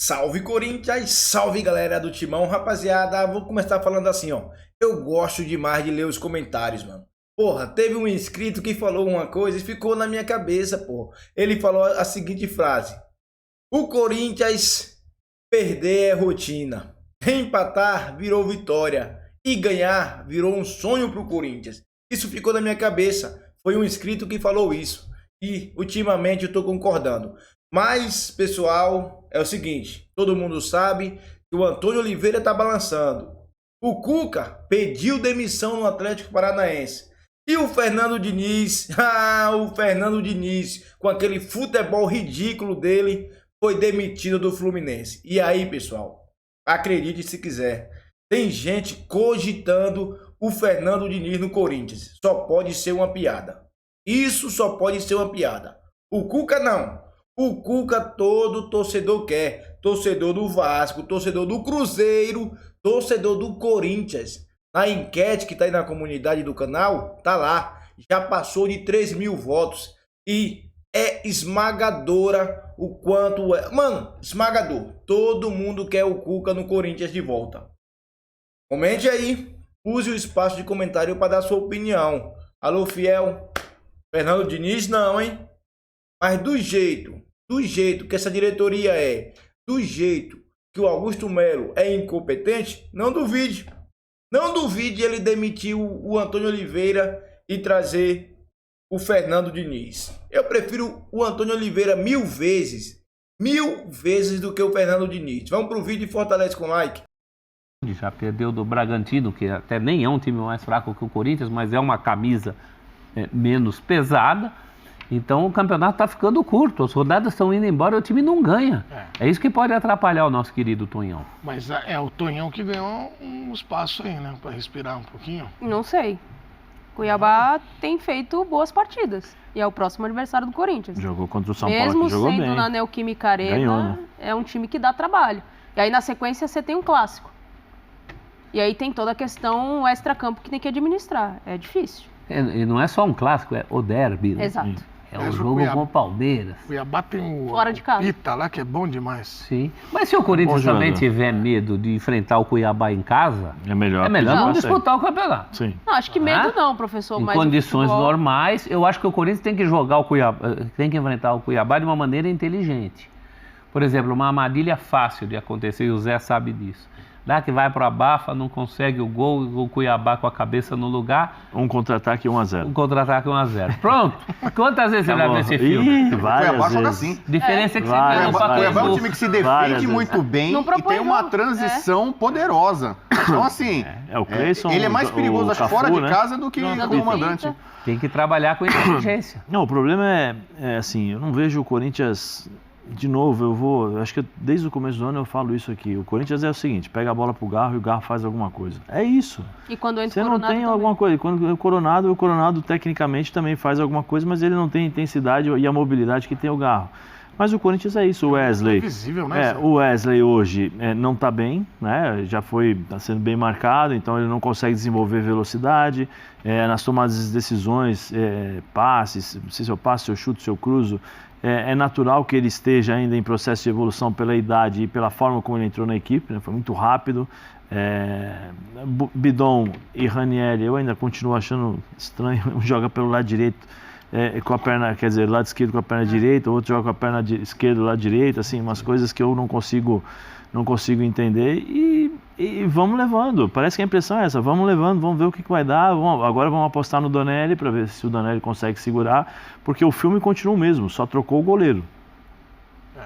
Salve Corinthians, salve galera do Timão, rapaziada, vou começar falando assim, ó, eu gosto demais de ler os comentários, mano. Porra, teve um inscrito que falou uma coisa e ficou na minha cabeça, porra. Ele falou a seguinte frase: o Corinthians perder é rotina, empatar virou vitória e ganhar virou um sonho pro Corinthians. Isso ficou na minha cabeça, foi um inscrito que falou isso e ultimamente eu tô concordando. Mas, pessoal, é o seguinte, todo mundo sabe que o Antônio Oliveira tá balançando. O Cuca pediu demissão no Atlético Paranaense. E o Fernando Diniz, o Fernando Diniz, com aquele futebol ridículo dele, foi demitido do Fluminense. E aí, pessoal, acredite se quiser, tem gente cogitando o Fernando Diniz no Corinthians. Só pode ser uma piada. Isso só pode ser uma piada. O Cuca não. O Cuca todo torcedor quer. Torcedor do Vasco, torcedor do Cruzeiro, torcedor do Corinthians. Na enquete que tá aí na comunidade do canal, tá lá. Já passou de 3.000 votos. E é esmagadora o quanto é. Mano, esmagador. Todo mundo quer o Cuca no Corinthians de volta. Comente aí. Use o espaço de comentário para dar sua opinião. Alô, fiel. Fernando Diniz não, hein? Mas do jeito que essa diretoria é, do jeito que o Augusto Melo é incompetente, não duvide. Não duvide ele demitir o Antônio Oliveira e trazer o Fernando Diniz. Eu prefiro o Antônio Oliveira mil vezes do que o Fernando Diniz. Vamos pro vídeo e fortalece com like. Já perdeu do Bragantino, que até nem é um time mais fraco que o Corinthians, mas é uma camisa menos pesada. Então o campeonato está ficando curto, as rodadas estão indo embora e o time não ganha. É isso que pode atrapalhar o nosso querido Tonhão. Mas é o Tonhão que ganhou um espaço aí, né? Para respirar um pouquinho. Não sei. Cuiabá tem feito boas partidas. E é o próximo adversário do Corinthians. Jogou contra o São Paulo, que jogou bem. Mesmo sendo na Neoquímica Arena, ganhou, né? É um time que dá trabalho. E aí na sequência você tem um clássico. E aí tem toda a questão extra-campo que tem que administrar. É difícil. E não é só um clássico, é o derby. Né? Exato. É o jogo com o Palmeiras. Cuiabá tem o Fora de casa. Pita lá, que é bom demais. Sim. Mas se o Corinthians também tiver medo de enfrentar o Cuiabá em casa, é melhor não disputar o campeonato. Sim. Não, acho que medo não, professor. Em mas condições normais, eu acho que o Corinthians tem que jogar o Cuiabá, tem que enfrentar o Cuiabá de uma maneira inteligente. Por exemplo, uma armadilha fácil de acontecer, e o Zé sabe disso. Dá que vai para a abafa, não consegue o gol, o Cuiabá com a cabeça no lugar. Um contra-ataque 1-0. Um contra-ataque 1-0. Pronto. Quantas vezes você já viu esse filme? Várias Cuiabá vezes. joga assim. Diferença é que você vê no Cuiabá é um time que se defende muito bem e tem uma transição poderosa. Então, assim, o Cleison, ele é mais perigoso fora de casa do que como mandante. Tem que trabalhar com inteligência. Não, o problema é assim, eu não vejo o Corinthians... De novo, acho que desde o começo do ano eu falo isso aqui. O Corinthians é o seguinte: pega a bola pro Garro e o Garro faz alguma coisa. É isso. E quando entra você não tem também. alguma coisa. Quando o Coronado tecnicamente também faz alguma coisa, mas ele não tem a intensidade e a mobilidade que tem o Garro. Mas o Corinthians é isso. O Wesley, visível, né, o Wesley hoje não está bem, né? Está sendo bem marcado, então ele não consegue desenvolver velocidade nas tomadas de decisões, passes, se eu passo, se eu chuto, se eu cruzo. É natural que ele esteja ainda em processo de evolução pela idade e pela forma como ele entrou na equipe, né? Foi muito rápido. Bidon e Ranieri, eu ainda continuo achando estranho, um joga pelo lado direito com a perna, quer dizer, lado esquerdo com a perna direita, o outro joga com a perna esquerda do lado direito, assim, umas coisas que eu não consigo entender e vamos levando. Parece que a impressão é essa, vamos levando, vamos ver o que vai dar. Agora vamos apostar no Donelli para ver se o Donelli consegue segurar, porque o filme continua o mesmo, só trocou o goleiro.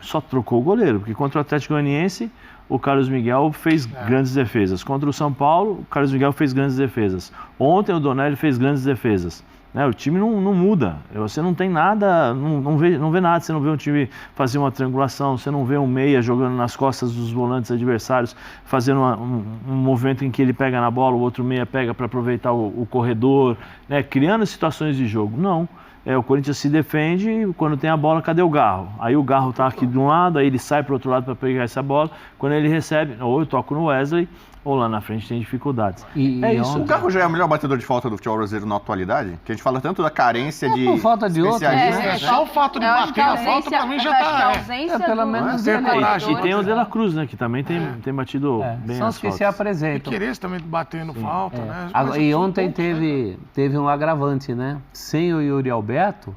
Só trocou o goleiro, porque contra o Atlético Goianiense o Carlos Miguel fez grandes defesas. Contra o São Paulo, o Carlos Miguel fez grandes defesas. Ontem o Donelli fez grandes defesas. O time não muda, você não tem nada, não vê nada, você não vê um time fazer uma triangulação, você não vê um meia jogando nas costas dos volantes adversários, fazendo um movimento em que ele pega na bola, o outro meia pega para aproveitar o corredor, né? Criando situações de jogo. Não, o Corinthians se defende e quando tem a bola, cadê o Garro? Aí o Garro tá aqui de um lado, aí ele sai pro outro lado para pegar essa bola. Quando ele recebe, ou eu toco no Wesley, ou lá na frente tem dificuldades. Isso. O Garro já é o melhor batedor de falta do futebol brasileiro na atualidade? Que a gente fala tanto da carência de por falta de especialistas. Só o fato de bater a falta, pra mim, já tá... pelo menos ter coragem. E tem o De La Cruz, né? Que também tem batido bem são as os que se faltas. apresentam. E querer também batendo falta, né? E ontem teve um agravante, né? Sem o Yuri Alberto,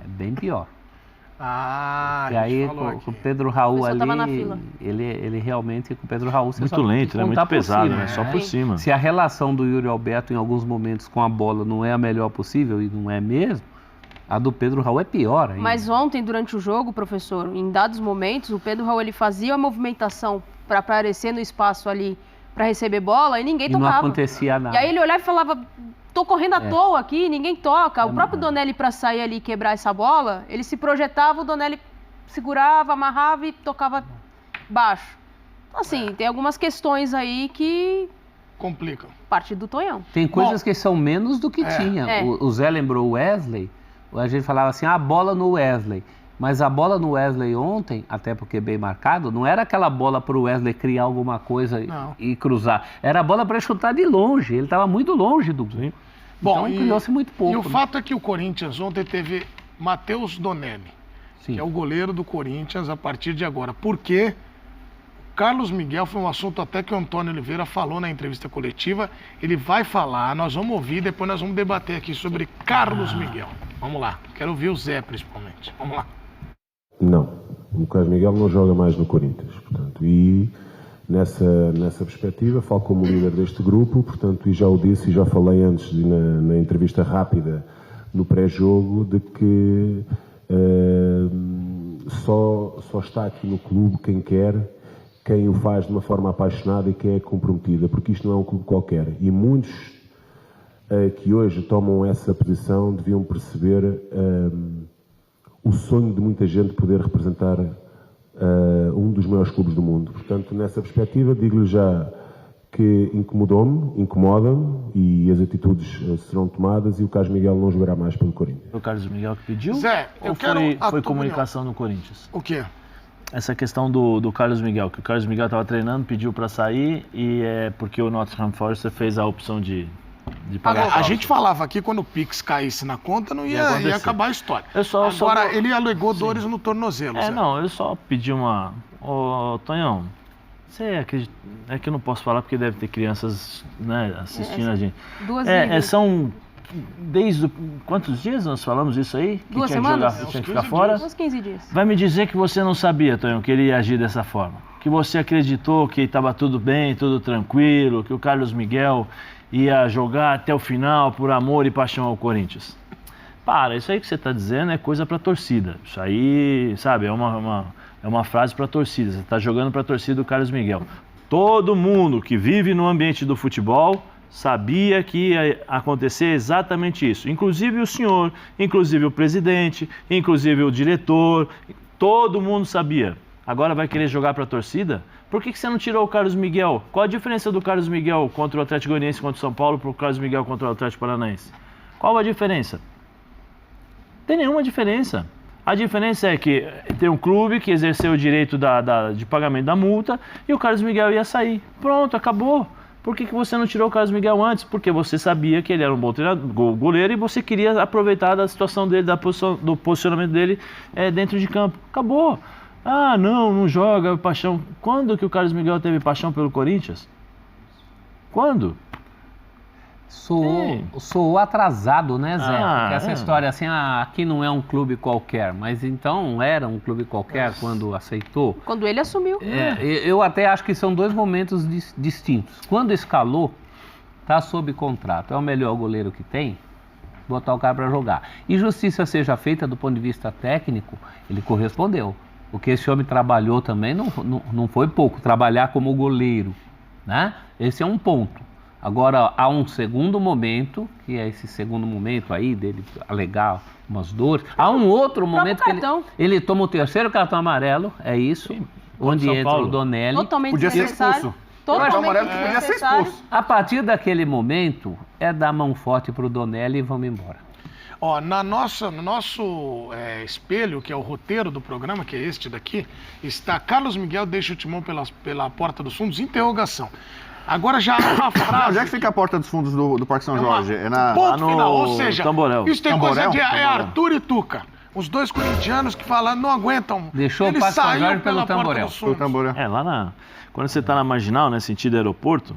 é bem pior. E aí, com o Pedro Raul ali, ele realmente, com o Pedro Raul... Muito lento, né? Muito pesado, né? Só por cima. Se a relação do Yuri Alberto, em alguns momentos, com a bola não é a melhor possível, e não é mesmo, a do Pedro Raul é pior ainda. Mas ontem, durante o jogo, professor, em dados momentos, o Pedro Raul, ele fazia a movimentação para aparecer no espaço ali, para receber bola, e ninguém tocava. Não acontecia nada. E aí ele olhava e falava... Tô correndo à toa aqui, ninguém toca. O próprio Donelli, para sair ali e quebrar essa bola, ele se projetava, o Donelli segurava, amarrava e tocava baixo. Então, assim, tem algumas questões aí que... complicam. Parte do Tonhão. Tem coisas que são menos do que tinha. O Zé lembrou o Wesley, a gente falava assim, a bola no Wesley. Mas a bola no Wesley ontem, até porque bem marcado, não era aquela bola para o Wesley criar alguma coisa e cruzar. Era a bola para chutar de longe. Ele estava muito longe do gol. Bom, então criou-se muito pouco. E o fato é que o Corinthians ontem teve Matheus Donelli, que é o goleiro do Corinthians a partir de agora. Por quê? Carlos Miguel foi um assunto até que o Antônio Oliveira falou na entrevista coletiva. Ele vai falar, nós vamos ouvir, depois nós vamos debater aqui sobre Carlos Miguel. Vamos lá. Quero ouvir o Zé, principalmente. Vamos lá. Não, o Carlos Miguel não joga mais no Corinthians, portanto, e nessa perspectiva falo como líder deste grupo, portanto, e já o disse e já falei antes na entrevista rápida no pré-jogo de que só está aqui no clube quem quer, quem o faz de uma forma apaixonada e quem é comprometida, porque isto não é um clube qualquer, e muitos que hoje tomam essa posição deviam perceber o sonho de muita gente poder representar um dos maiores clubes do mundo. Portanto, nessa perspectiva, digo-lhe já que incomoda-me e as atitudes serão tomadas e o Carlos Miguel não jogará mais pelo Corinthians. Foi o Carlos Miguel que pediu? Zé, ou foi comunicação no Corinthians? O quê? Essa questão do Carlos Miguel, que o Carlos Miguel estava treinando, pediu para sair e é porque o Nottingham Forest fez a opção de pagar. A gente falava aqui quando o Pix caísse na conta, não ia acabar a história. Agora, ele alegou dores no tornozelo. Eu só pedi uma... Ô, Tonhão, você acredita... É que eu não posso falar porque deve ter crianças, né, assistindo a gente. São... Desde quantos dias nós falamos isso aí? Que 2 semanas? Tinha que ficar fora? Uns 15 dias. Vai me dizer que você não sabia, Tonhão, que ele ia agir dessa forma. Que você acreditou que estava tudo bem, tudo tranquilo, que o Carlos Miguel ia jogar até o final por amor e paixão ao Corinthians. Isso aí que você está dizendo é coisa para torcida. Isso aí, sabe, é uma frase para torcida. Você está jogando para a torcida do Carlos Miguel. Todo mundo que vive no ambiente do futebol sabia que ia acontecer exatamente isso. Inclusive o senhor, inclusive o presidente, inclusive o diretor, todo mundo sabia. Agora vai querer jogar para a torcida? Por que você não tirou o Carlos Miguel? Qual a diferença do Carlos Miguel contra o Atlético Goianiense contra o São Paulo para o Carlos Miguel contra o Atlético Paranaense? Qual a diferença? Não tem nenhuma diferença. A diferença é que tem um clube que exerceu o direito de pagamento da multa e o Carlos Miguel ia sair. Pronto, acabou. Por que você não tirou o Carlos Miguel antes? Porque você sabia que ele era um bom treinador, goleiro, e você queria aproveitar da situação dele, do posicionamento dele dentro de campo. Acabou. Não joga, paixão. Quando que o Carlos Miguel teve paixão pelo Corinthians? Quando? Soou atrasado, né, Zé? Porque essa história assim, aqui não é um clube qualquer, mas então era um clube qualquer quando aceitou. Quando ele assumiu. Eu até acho que são 2 momentos distintos. Quando escalou, tá sob contrato, é o melhor goleiro que tem, botar o cara para jogar. E justiça seja feita do ponto de vista técnico, ele correspondeu. O que esse homem trabalhou também não foi pouco, trabalhar como goleiro, né? Esse é um ponto. Agora, há um segundo momento, que é esse segundo momento aí dele alegar umas dores. Há um outro momento que ele toma o 3º cartão amarelo, é isso, onde entra o Donelli. Totalmente podia ser expulso. Cartão amarelo que podia ser expulso. A partir daquele momento, é dar mão forte pro Donelli e vamos embora. Ó, no nosso espelho, que é o roteiro do programa, que é este daqui, está Carlos Miguel deixa o Timão pela porta dos fundos, interrogação. Agora já há uma frase... Onde é que fica a porta dos fundos do Parque São Jorge? Ponto final, ou seja, Tamborel. isso tem Tamborel? coisa de Arthur e Tuca. Os dois corintianos que falam, não aguentam. Deixou Eles o Parque São saíram Jorge pelo pela porta Tamborel. dos fundos. Quando você tá na Marginal, né, sentido aeroporto,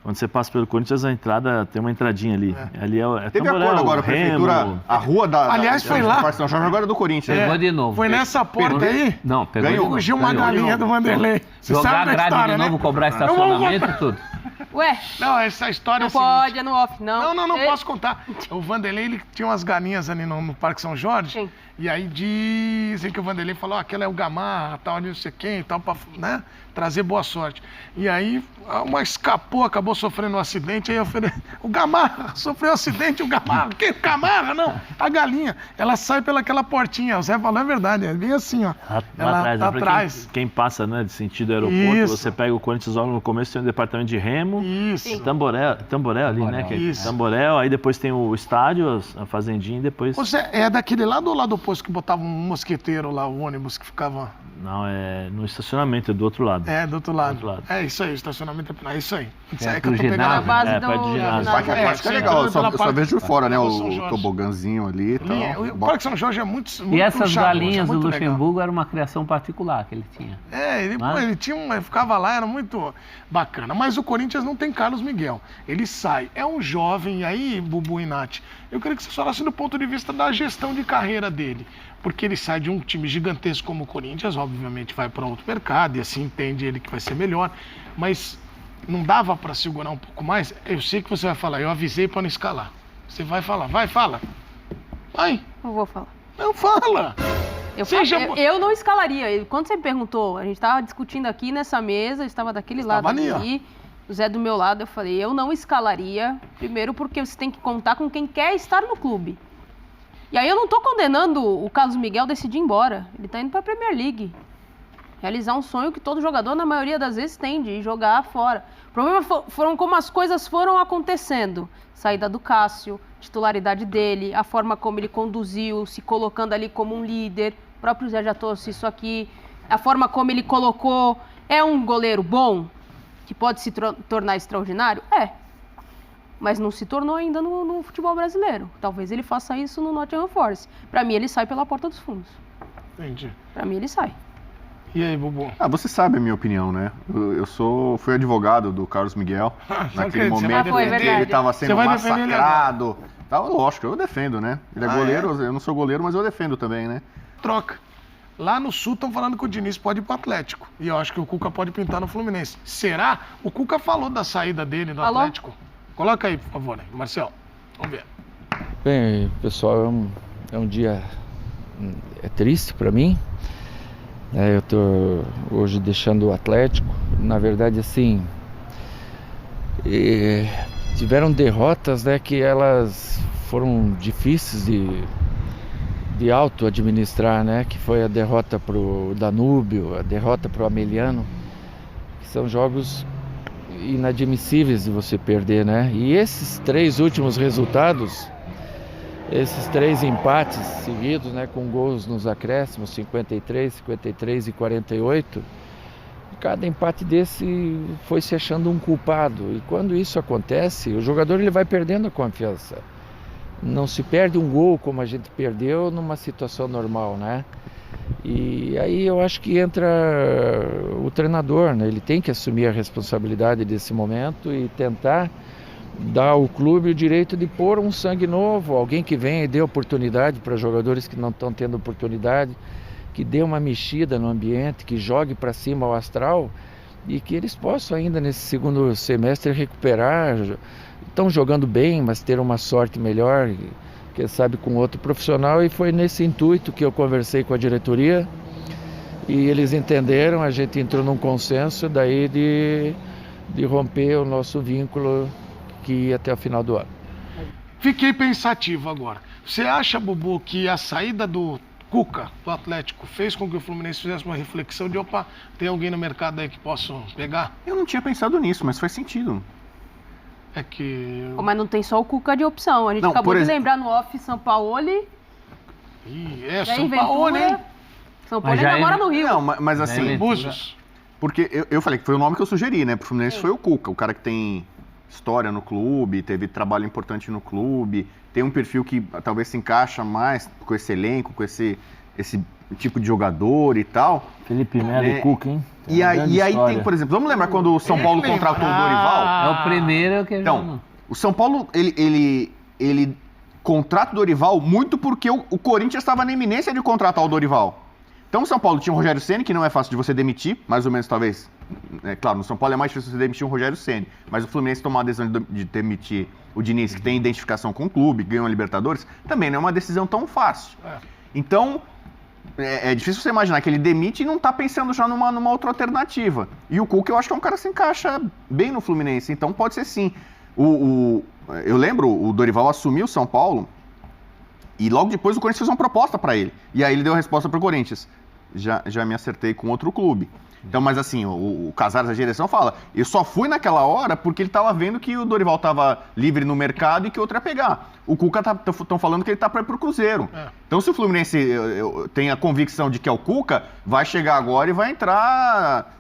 quando você passa pelo Corinthians, a entrada tem uma entradinha ali. Ali é Teve Tamborel, acordo agora, a Remo. prefeitura, a rua Aliás, foi lá. do Parque São Jorge agora é do Corinthians. Pegou de novo. Foi nessa porta aí? Não, pegou de novo. Fugiu uma galinha do Vanderlei. Você Jogar sabe a da grade história, de novo, né? cobrar estacionamento e tudo. Ué, Não, essa história não é a seguinte. pode, é no off, não. Não posso contar. O Vanderlei, ele tinha umas galinhas ali no Parque São Jorge. Sim. E aí dizem que o Vanderlei falou, aquela é o Gamarra, tal, não sei quem, tal, pra, né, trazer boa sorte. E aí, uma escapou, acabou sofrendo um acidente, aí eu falei, o Gamarra, sofreu um acidente, o Gamarra, que Gamarra, não, a galinha, ela sai pelaquela portinha, o Zé falou, é verdade, é bem assim, ó. Lá atrás, tá né? atrás. Quem passa, né, de sentido aeroporto, Isso. você pega o Corinthians logo no começo, tem um departamento de Remo, Isso. Tamborel ali, né? Que é Isso. Tamborel, aí depois tem o estádio, a fazendinha, e depois... Ô Zé, é daquele lado ou lado oposto que botava um mosqueteiro lá, o ônibus que ficava... Não, é no estacionamento, é do outro lado. É, do outro lado. Do outro lado. É isso aí, o estacionamento é isso aí. É que eu tô do pegando a ginásio. base. base perto do ginásio. Parque aquático é legal, eu só vejo de fora, né? do São O Jorge. toboganzinho ali e tal. O Parque São Jorge é muito E essas charmoso, galinhas é do muito legal. Luxemburgo era uma criação particular que ele tinha. Ele Mas- tinha ele ficava lá, era muito bacana. Mas o Corinthians não tem Carlos Miguel. Ele sai, é um jovem, e aí, Bubu e Nath, eu queria que vocês falassem do ponto de vista da gestão de carreira dele. Porque ele sai de um time gigantesco como o Corinthians, obviamente vai para outro mercado, e assim entende ele que vai ser melhor. Mas não dava para segurar um pouco mais? Eu sei que você vai falar, eu avisei para não escalar. Você vai falar, fala. Vai, Não vou falar. não fala. Eu não escalaria. Quando você me perguntou, a gente estava discutindo aqui nessa mesa, eu estava daquele lado ali, ó. aqui, o Zé do meu lado, eu falei, eu não escalaria, primeiro porque você tem que contar com quem quer estar no clube. E aí eu não estou condenando o Carlos Miguel decidir ir embora. Ele está indo para a Premier League. Realizar um sonho que todo jogador, na maioria das vezes, tem, de jogar fora. O problema foram como as coisas foram acontecendo. Saída do Cássio, titularidade dele, a forma como ele conduziu, se colocando ali como um líder. O próprio Zé já trouxe isso aqui. A forma como ele colocou. É um goleiro bom? Que pode se tornar extraordinário? É. Mas não se tornou ainda no futebol brasileiro. Talvez ele faça isso no Nottingham Forest. Para mim, ele sai pela porta dos fundos. Entendi. Para mim, ele sai. E aí, Bubu? Você sabe a minha opinião, né? Fui advogado do Carlos Miguel. Naquele acredito, você vai momento defender em que ele ele. estava Você sendo vai defender ele massacrado. Lógico, eu defendo, né? Ele é goleiro, eu não sou goleiro, mas eu defendo também, né? Troca. Lá no Sul estão falando que o Diniz pode ir pro Atlético. E eu acho que o Cuca pode pintar no Fluminense. Será? O Cuca falou da saída dele do Falou? Atlético. Coloca aí, por favor, aí, Marcel. Vamos ver. Bem, pessoal, é um dia triste para mim. Eu tô hoje deixando o Atlético. Na verdade, assim, tiveram derrotas, né, que elas foram difíceis de auto-administrar, né, que foi a derrota pro Danúbio, a derrota pro Ameliano, que são jogos inadmissíveis de você perder, né? E esses 3 últimos resultados, esses 3 empates seguidos, né, com gols nos acréscimos, 53, 53 e 48, cada empate desse foi se achando um culpado. E quando isso acontece, o jogador ele vai perdendo a confiança. Não se perde um gol como a gente perdeu numa situação normal, né? E aí eu acho que entra o treinador, né? Ele tem que assumir a responsabilidade desse momento e tentar dar ao clube o direito de pôr um sangue novo, alguém que venha e dê oportunidade para jogadores que não estão tendo oportunidade, que dê uma mexida no ambiente, que jogue para cima o astral e que eles possam ainda nesse segundo semestre recuperar. Estão jogando bem, mas ter uma sorte melhor, quem sabe com outro profissional, e foi nesse intuito que eu conversei com a diretoria e eles entenderam, a gente entrou num consenso daí de romper o nosso vínculo que ia até o final do ano. Fiquei pensativo agora. Você acha, Bubu, que a saída do Cuca, do Atlético, fez com que o Fluminense fizesse uma reflexão de, opa, tem alguém no mercado aí que possa pegar? Eu não tinha pensado nisso, mas faz sentido. É que... Mas não tem só o Cuca de opção. A gente acabou de lembrar no off Sampaoli. Sampaoli, hein? Sampaoli ainda mora no Rio. Não, mas assim... Búzios. Porque eu falei que foi o nome que eu sugeri, né? Pro Fluminense foi o Cuca, o cara que tem história no clube, teve trabalho importante no clube, tem um perfil que talvez se encaixa mais com esse elenco, com esse tipo de jogador e tal. Felipe Melo e Cuca, hein? E aí tem, por exemplo, vamos lembrar quando o São Paulo contratou o Dorival? É o primeiro que... Então, o São Paulo, ele contrata o Dorival muito porque o Corinthians estava na iminência de contratar o Dorival. Então o São Paulo tinha o Rogério Ceni, que não é fácil de você demitir, mais ou menos talvez. Claro, no São Paulo é mais difícil você demitir o Rogério Ceni, mas o Fluminense tomar a decisão de demitir o Diniz, que tem identificação com o clube, ganhou a Libertadores, também não é uma decisão tão fácil. Então, é difícil você imaginar que ele demite e não está pensando já numa outra alternativa. E o Cuca, eu acho que é um cara que se encaixa bem no Fluminense, então pode ser sim. Eu lembro, o Dorival assumiu o São Paulo e logo depois o Corinthians fez uma proposta para ele. E aí ele deu a resposta para o Corinthians. Já me acertei com outro clube. Então, mas assim, o Casares, a direção, fala, eu só fui naquela hora porque ele estava vendo que o Dorival estava livre no mercado e que outro ia pegar. O Cuca estão falando que ele está para ir para o Cruzeiro. Então, se o Fluminense tem a convicção de que é o Cuca, vai chegar agora e vai entrar,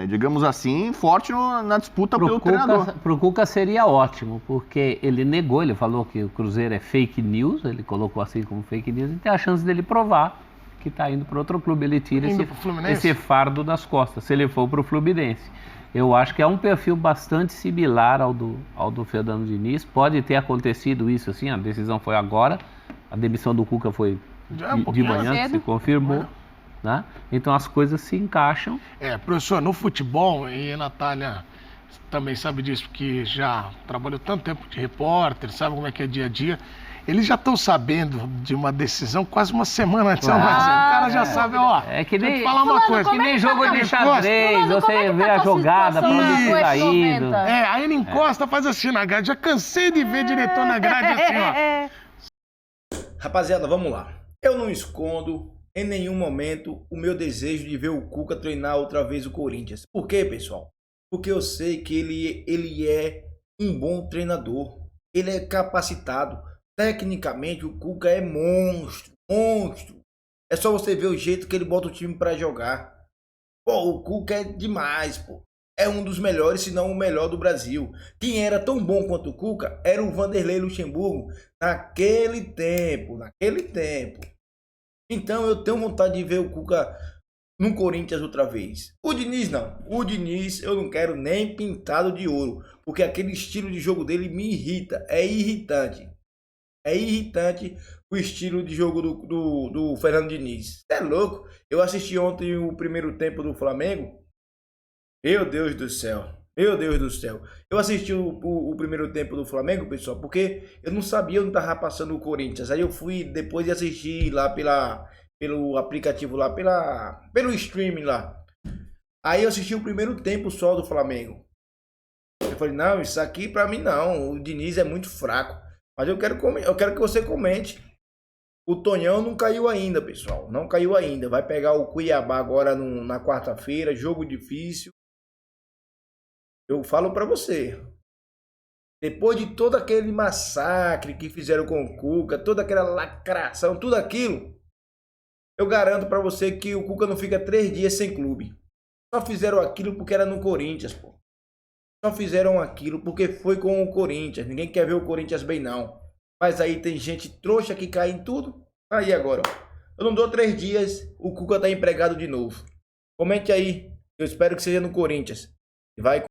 digamos assim, forte na disputa pelo treinador. Para o Cuca seria ótimo, porque ele negou, ele falou que o Cruzeiro é fake news, ele colocou assim como fake news, e tem a chance dele provar que está indo para outro clube, ele tira esse fardo das costas, se ele for para o Fluminense. Eu acho que é um perfil bastante similar ao do Fernando Diniz, pode ter acontecido isso assim, a decisão foi agora, a demissão do Cuca foi de manhã, se confirmou, né? Então as coisas se encaixam. Professor, no futebol, e a Natália também sabe disso, porque já trabalhou tanto tempo de repórter, sabe como é que é dia a dia. Eles já estão sabendo de uma decisão quase uma semana antes. O cara já sabe, É que nem, falar uma coisa. Que nem jogo de xadrez, você vê a jogada pra onde tá indo. Aí ele encosta, faz assim na grade. Já cansei de ver diretor na grade assim, ó. Rapaziada, vamos lá. Eu não escondo em nenhum momento o meu desejo de ver o Cuca treinar outra vez o Corinthians. Por quê, pessoal? Porque eu sei que ele é um bom treinador. Ele é capacitado. Tecnicamente, o Cuca é monstro. É só você ver o jeito que ele bota o time pra jogar. Pô, o Cuca é demais, pô. É um dos melhores, se não o melhor do Brasil. Quem era tão bom quanto o Cuca era o Vanderlei Luxemburgo naquele tempo. Então eu tenho vontade de ver o Cuca no Corinthians outra vez. O Diniz não. O Diniz eu não quero nem pintado de ouro. Porque aquele estilo de jogo dele me irrita. É irritante o estilo de jogo do Fernando Diniz. É louco. Eu assisti ontem o primeiro tempo do Flamengo. Meu Deus do céu. Eu assisti o primeiro tempo do Flamengo, pessoal, porque eu não sabia onde estava passando o Corinthians. Aí eu fui depois de assistir lá pelo aplicativo lá, pelo streaming lá. Aí eu assisti o primeiro tempo só do Flamengo. Eu falei, não, isso aqui pra mim não. O Diniz é muito fraco. Mas eu quero que você comente. O Tonhão não caiu ainda, pessoal. Não caiu ainda. Vai pegar o Cuiabá agora na quarta-feira. Jogo difícil. Eu falo pra você. Depois de todo aquele massacre que fizeram com o Cuca, toda aquela lacração, tudo aquilo, eu garanto pra você que o Cuca não fica 3 dias sem clube. Só fizeram aquilo porque era no Corinthians, pô. Só fizeram aquilo porque foi com o Corinthians. Ninguém quer ver o Corinthians bem, não. Mas aí tem gente trouxa que cai em tudo. Aí agora, ó. Eu não dou 3 dias, o Cuca tá empregado de novo. Comente aí. Eu espero que seja no Corinthians. Vai